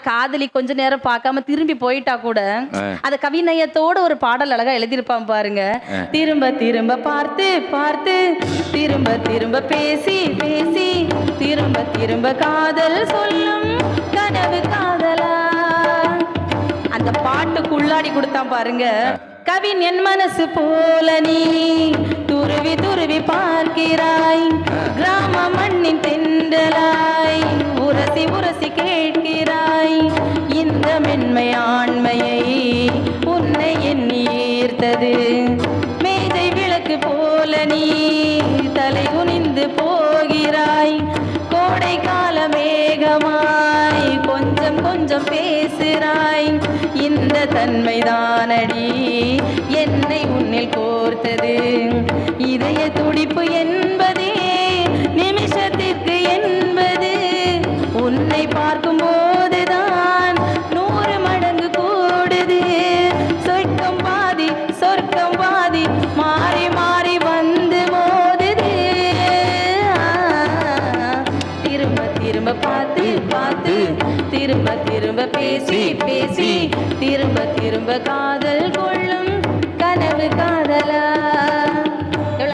காதலி கொஞ்ச நேரம் பார்க்காம திரும்பி போயிட்டா கூட அத கவிநயத்தோட ஒரு பாடல் அழகா எழுதியிருப்பான் பாருங்க. திரும்ப திரும்ப பார்த்து பார்த்து திரும்ப திரும்ப பேசி பேசி திரும்ப திரும்ப காதல் சொல்லும் கனவு காதலா. அந்த பாட்டுக்குள்ளாடி கொடுத்தான் பாருங்க. கவின் என் மனசு போல நீ துருவி துருவி பார்க்கிறாய், கிராம மண்ணின் தென்றலாய் உரசி உரசி கேட்கிறாய். இந்த மென்மை ஆண்மையை உன்னை எண்ணி ஈர்த்தது, மேதை விளக்கு போல நீ தலை குனிந்து போகிறாய். கோடை கால மேகமாய் கொஞ்சம் கொஞ்சம் பேசுகிறாய். இந்த தன்மைதானடி என்னை உன்னில் கோர்த்தது. இதய துடிப்பு என்பதே நிமிஷத்திற்கு என்பது, உன்னை பார்க்கும் போதுதான் 100 மடங்கு கூடுது. சொர்க்கம் பாதி மாறி மாறி வந்து மோதுது. திரும்ப திரும்ப பார்த்து பார்த்து திரும்ப திரும்ப பேசி பேசி திரும்ப திரும்ப காது